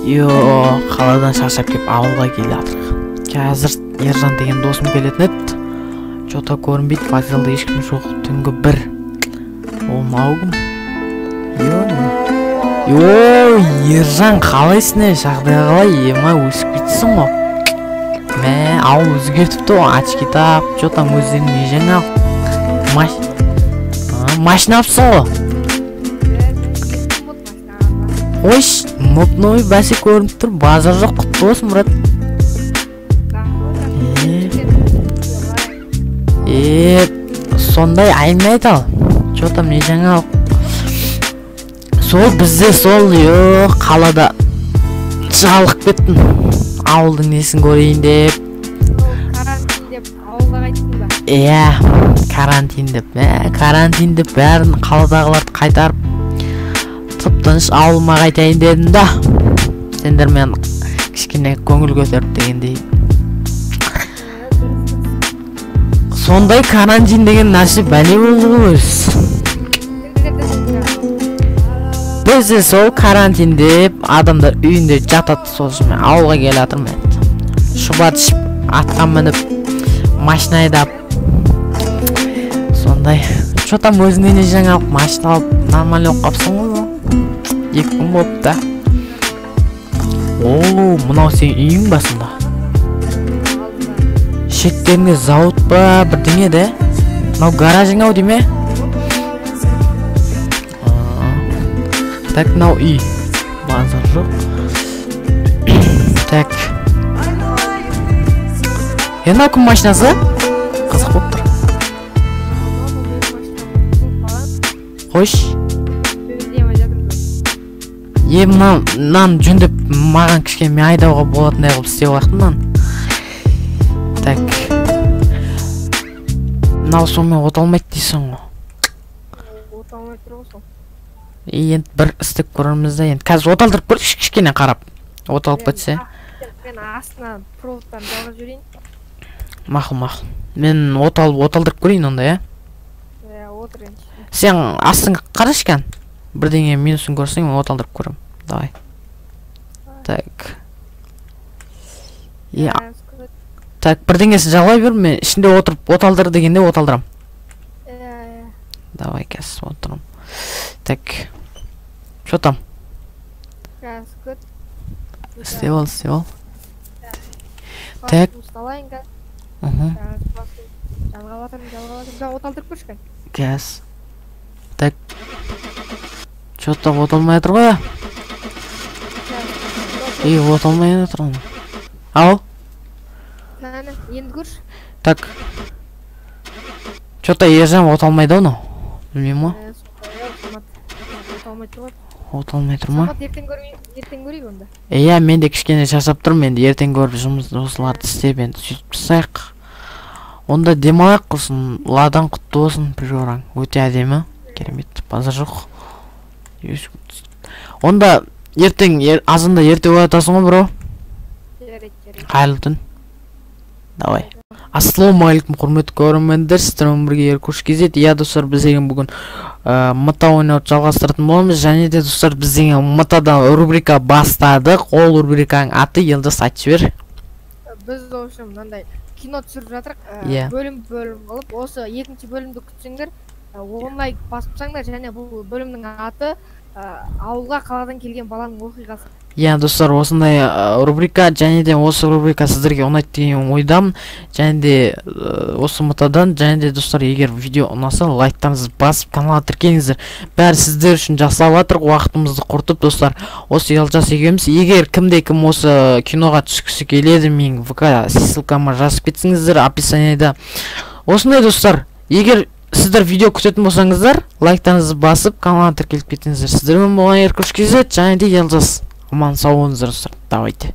Қаладан шаршап кеп ауылға келе жатырық. Қазір Ержан деген досым келетін еді. Жота көрінбейді, вокзалда ешкім жоқ. Түнгі 1. Ол мынау кім? Ержан қалайсың? Жағдай қалай? Ема өсіп кетсің ғой. Мә, ауыл өзгертіпті ғой. Очки тап, Жотам өздерін не жаңа машина апсың ғой. Ойш, мұпной бәсе көрініп тұр. Базар жоқ, құтты болсын, Мұрат. Сондай айнайды ал. Жотам не жаңа ал. Сол бізде сол қалада жалғып кеттім. Ауылдың несін көрейін деп. Карантин деп ауылға қайттың ба? Карантин деп бәрін қаладағыларды қайтарып тып-тыныш ауылыма қайтайын дедім да. Сендер мен кішкене көңіл көтеріп дегендей. Сондай карантин деген нәрсе бәле болды ғой. Бізде сол карантин деп адамдар үйінде жатады, сол үшін мен ауылға келе жатырмын. Шұбат ішіп, атқа мініп, машина айдап. Сондай. Жотам өзіңе не жаңалық машина алып, нормально оқып қапсың ғой. 2 күн болып та. Мынау сен үйің басында. Шеттеріңе зауыт ба, бірдеңе де. Мынау гаражың ау деме? Так, мынау үй. Базар жоқ. Так. Мынау кім машинасы? Қызық болып тұр. Қош. Мынан жөндеп маған кішкене мен айдауға болатындай қылып істеп алақтым мынан. Так. Мынау сонымен оталмайды дейсің ғой. Оталмайды тұр ғой сол. Енді бір істеп көріміз да, енді қазір оталдырып көрші кішкене қарап. Оталып кетсе. Мен астына проводтан жалғап жүрейін. Мақыл. Мен оталдырып көрейін онда, е? Отыр енді. Сен астың қарашқан? Бірдеңе минусын көрсең, мен оталдырып көрім. Давай. Так. Так, бірдеңесін жалғай бер, мен ішінде отырып оталдыр дегенде оталдырам. Давай, кәс, отырым. Так. Жотам. Істеп ал. Так. Оталдырып көршкен. Кәс. Так. Жотам оталмай атыр ғой. Оталмай атыр ғой. Ау? Енді көрш. Так. Жота Ержан оталмайды оны. Білмейм ма? Оталмай тұр ма? Ертең көрейік онда. Мен де кішкене шаршап тұрмын, енді ертең көріп жұмыс осыларды істеп енді сөйтіп жасайық. Онда демалайық құрсын, ладан құтты болсын приораң. Өте әдемі, керемет, базар жоқ. Онда ертең азында ерте оятасың ғой, бро? Қайырлы түн. Давай. Ассалаумағалейкум, құрметті көрермендер, сіздермен бірге Еркуш кезет. Достар, біз деген бүгін мыта ойнауды жалғастыратын боламыз. Және де достар, біз деген мытадан рубрика бастадық. Ол рубриканың аты Елдос айтып жібер. Біз осы мынандай кино түсіріп жатырық. Бөлім қылып, осы екінші бөлімді күтсеңдер, оңай басыпсаңдар, және бұл бөлімнің аты ауылға қаладан келген баланың оқиғасы. Достар, осындай рубрика, және де осы рубрика сіздерге ұнайды деген ойдамын. Және де осы мытадан, және де достар, егер видео ұнаса, лайктарыңызды басып, каналға тіркеліңіздер. Бәрі сіздер үшін жасалып жатыр, уақытымызды құртып, достар. Осы Елжас екеуміз, егер кім осы киноға түскісі келеді, мен ВК ссылкама жазып кетсеңіздер, описаниеда. Осындай достар, егер сіздер видео күтетін болсаңыздар, лайктарыңызды басып, каналға тіркеліп кетіңіздер. Сіздермен болған Еркуш кезет, және де Елжас. Аман сау болыңыздар, достар. Давайте.